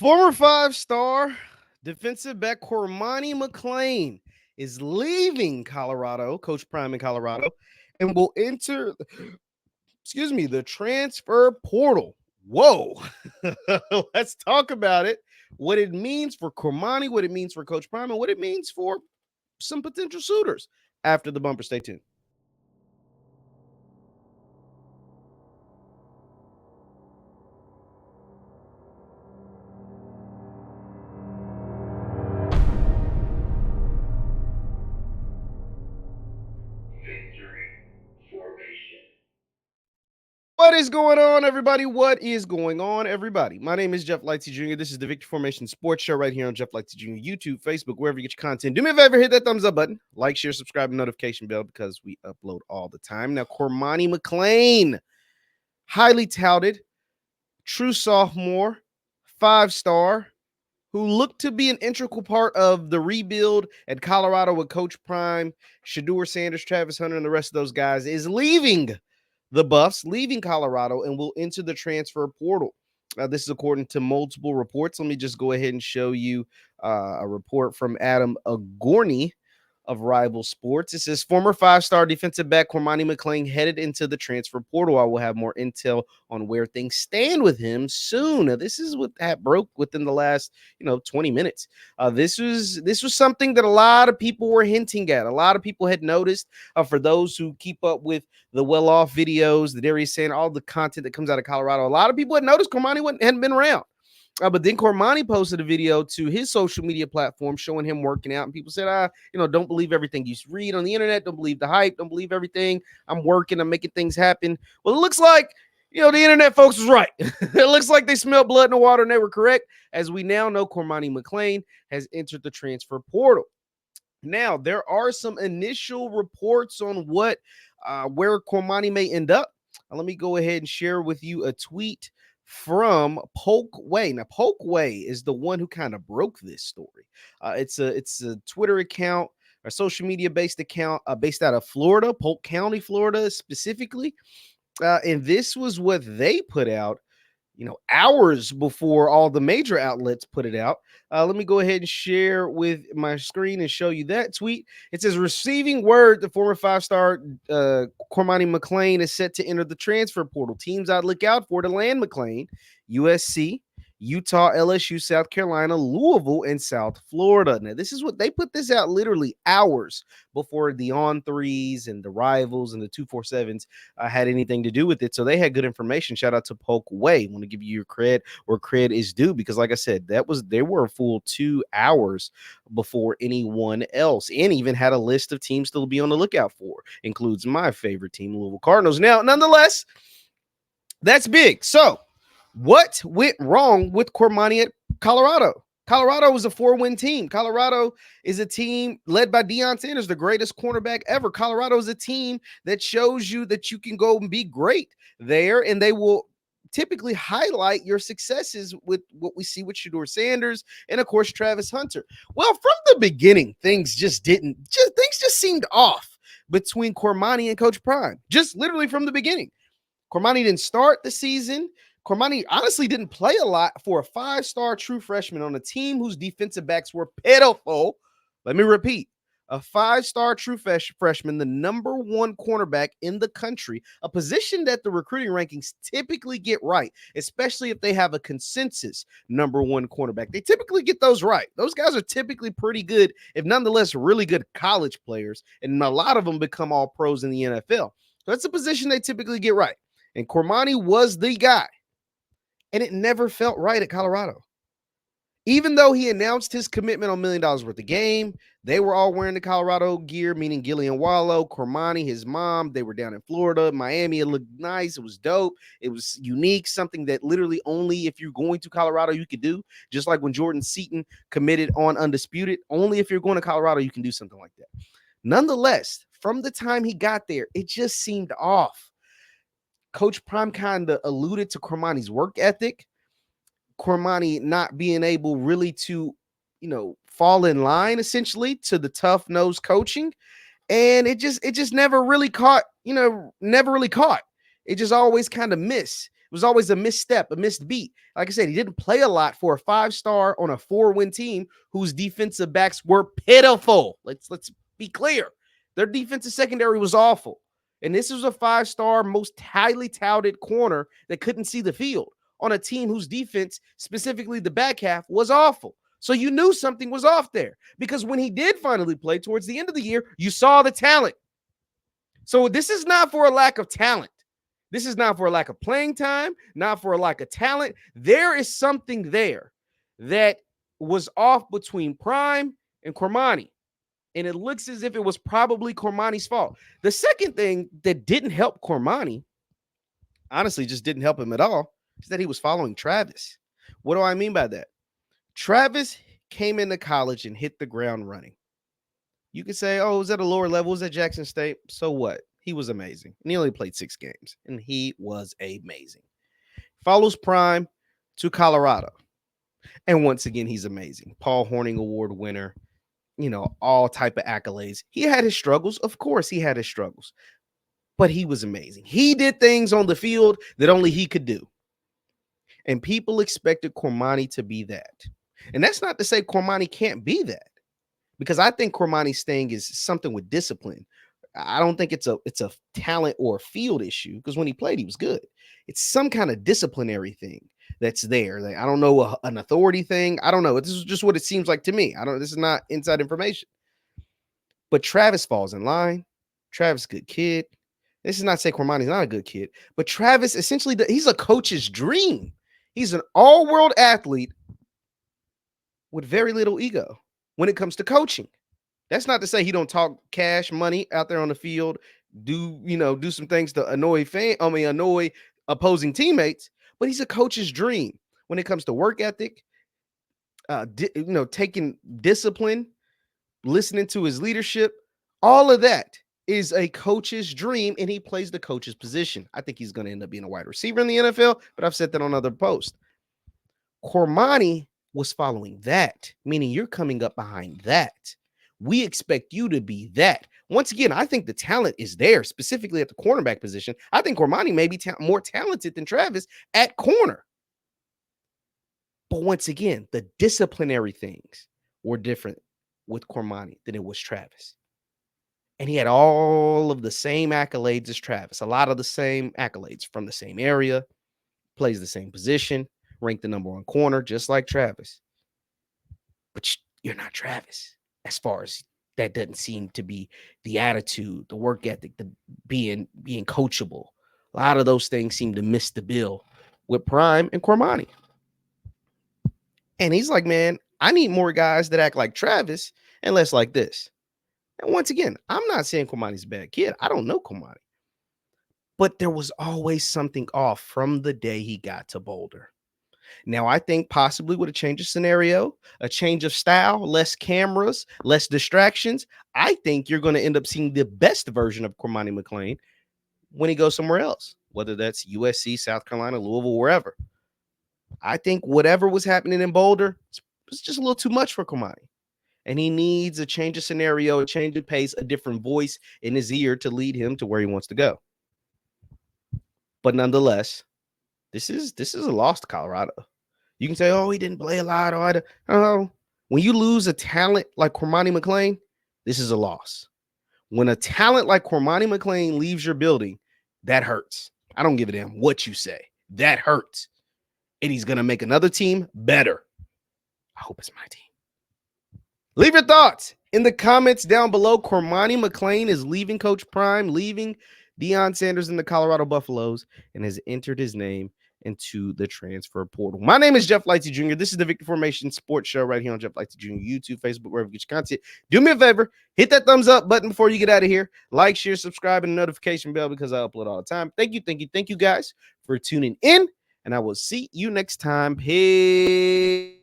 Former five-star defensive back Cormani McClain is leaving Colorado, Coach Prime in Colorado, and will enter, the transfer portal. Whoa. Let's talk about it. What it means for Cormani, what it means for Coach Prime, and what it means for some potential suitors after the bumper. Stay tuned. What is going on, everybody? What is going on, everybody? My name is JeffLightsyJr. This is the Victory Formation Sports Show right here on JeffLightsYJr, YouTube, Facebook, wherever you get your content. Do me a favor, hit that thumbs up button, like, share, subscribe, and notification bell because we upload all the time. Now, Cormani McClain, highly touted, true sophomore, five-star, who looked to be an integral part of the rebuild at Colorado with Coach Prime, Deion Sanders, Travis Hunter, and the rest of those guys, is leaving the Buffs, leaving Colorado, and will enter the transfer portal. This is according to multiple reports. Let me just go ahead and show you a report from Adam Agorny of Rival Sports. It says former five-star defensive back Cormani McClain headed into the transfer portal. I will have more intel on where things stand with him soon. Now, this is what that broke within the last 20 minutes. This was something that a lot of people were hinting at. A lot of people had noticed. For those who keep up with the well-off videos, the Darius Sanders, all the content that comes out of Colorado, a lot of people had noticed Cormani hadn't been around. But then Cormani posted a video to his social media platform showing him working out. And people said, don't believe everything you read on the internet. Don't believe the hype. Don't believe everything. I'm working. I'm making things happen. Well, it looks like, the internet folks was right. It looks like they smelled blood in the water and they were correct. As we now know, Cormani McClain has entered the transfer portal. Now, there are some initial reports on where Cormani may end up. Let me go ahead and share with you a tweet from Polkway. Now, Polkway is the one who kind of broke this story. It's a Twitter account, a social media based account based out of Florida, Polk County, Florida specifically. And this was what they put out, hours before all the major outlets put it out. Let me go ahead and share with my screen and show you that tweet. It says, receiving word the former five-star Cormani McClain is set to enter the transfer portal. Teams I'd look out for to land McClain: USC, Utah, LSU, South Carolina, Louisville, and South Florida. Now, this is what they put this out literally hours before the On3s and the Rivals and the 247s had anything to do with it. So they had good information. Shout out to Polkway. I want to give you your cred where cred is due, because like I said, they were a full 2 hours before anyone else, and even had a list of teams to be on the lookout for. Includes my favorite team, Louisville Cardinals. Now, nonetheless, that's big. So what went wrong with Cormani at Colorado? Colorado was a 4-win team. Colorado is a team led by Deion Sanders, the greatest cornerback ever. Colorado is a team that shows you that you can go and be great there, and they will typically highlight your successes with what we see with Deion Sanders and, of course, Travis Hunter. Well, from the beginning, things just seemed off between Cormani and Coach Prime. Just literally from the beginning. Cormani didn't start the season. Cormani honestly didn't play a lot for a five-star true freshman on a team whose defensive backs were pitiful. Let me repeat. A five-star true freshman, the number one cornerback in the country, a position that the recruiting rankings typically get right, especially if they have a consensus number one cornerback. They typically get those right. Those guys are typically pretty good, if nonetheless really good college players, and a lot of them become all pros in the NFL. So that's a position they typically get right. And Cormani was the guy. And it never felt right at Colorado. Even though he announced his commitment on $1 million worth of game, they were all wearing the Colorado gear, meaning Gillian Wallow, Cormani, his mom. They were down in Florida, Miami. It looked nice. It was dope. It was unique, something that literally only if you're going to Colorado you could do. Just like when Jordan Seaton committed on Undisputed, only if you're going to Colorado you can do something like that. Nonetheless, from the time he got there, it just seemed off. Coach Prime kind of alluded to Cormani's work ethic, Cormani not being able really to, fall in line essentially to the tough-nosed coaching. And it just never really caught. It just always kind of missed. It was always a misstep, a missed beat. Like I said, he didn't play a lot for a 5-star on a 4-win team whose defensive backs were pitiful. Let's be clear. Their defensive secondary was awful. And this was a 5-star, most highly touted corner that couldn't see the field on a team whose defense, specifically the back half, was awful. So you knew something was off there because when he did finally play towards the end of the year, you saw the talent. So this is not for a lack of talent. This is not for a lack of playing time, not for a lack of talent. There is something there that was off between Prime and Cormani. And it looks as if it was probably Cormani's fault. The second thing that didn't help Cormani, honestly, just didn't help him at all, is that he was following Travis. What do I mean by that? Travis came into college and hit the ground running. You could say, oh, it was at a lower level, it was at Jackson State. So what? He was amazing. And he only played 6 games, and he was amazing. Follows Prime to Colorado. And once again, he's amazing. Paul Hornung Award winner, all type of accolades. He had his struggles. Of course, he had his struggles. But he was amazing. He did things on the field that only he could do. And people expected Cormani to be that. And that's not to say Cormani can't be that. Because I think Cormani's thing is something with discipline. I don't think it's a talent or a field issue because when he played, he was good. It's some kind of disciplinary thing that's there. Like, I don't know, an authority thing. I don't know. This is just what it seems like to me. This is not inside information. But Travis falls in line. Travis, good kid. This is not to say Cormani's not a good kid, but Travis essentially, he's a coach's dream. He's an all-world athlete with very little ego when it comes to coaching. That's not to say he don't talk cash money out there on the field, do some things to annoy opposing teammates, but he's a coach's dream when it comes to work ethic, taking discipline, listening to his leadership. All of that is a coach's dream, and he plays the coach's position. I think he's going to end up being a wide receiver in the NFL, but I've said that on other posts. Cormani was following that, meaning you're coming up behind that. We expect you to be that. Once again, I think the talent is there, specifically at the cornerback position. I think Cormani may be more talented than Travis at corner. But once again, the disciplinary things were different with Cormani than it was Travis. And he had all of the same accolades as Travis, a lot of the same accolades from the same area, plays the same position, ranked the #1 corner, just like Travis. But you're not Travis. As far as that doesn't seem to be the attitude, the work ethic, the being coachable. A lot of those things seem to miss the bill with Prime and Cormani. And he's like, man, I need more guys that act like Travis and less like this. And once again, I'm not saying Cormani's a bad kid. I don't know Cormani. But there was always something off from the day he got to Boulder. Now, I think possibly with a change of scenario, a change of style, less cameras, less distractions, I think you're going to end up seeing the best version of Cormani McClain when he goes somewhere else, whether that's USC, South Carolina, Louisville, wherever. I think whatever was happening in Boulder was just a little too much for Cormani. And he needs a change of scenario, a change of pace, a different voice in his ear to lead him to where he wants to go. But nonetheless, this is a loss to Colorado. You can say, oh, he didn't play a lot. I don't know. When you lose a talent like Cormani McClain, this is a loss. When a talent like Cormani McClain leaves your building, that hurts. I don't give a damn what you say. That hurts. And he's going to make another team better. I hope it's my team. Leave your thoughts in the comments down below. Cormani McClain is leaving Coach Prime, leaving Deion Sanders in the Colorado Buffaloes, and has entered his name into the transfer portal. My name is Jeff Lightsy Jr. This is the Victor Formation Sports Show right here on Jeff Lightsy Jr. YouTube, Facebook, wherever you get your content. Do me a favor, hit that thumbs up button before you get out of here. Like, share, subscribe, and the notification bell because I upload all the time. Thank you guys for tuning in, and I will see you next time. Peace.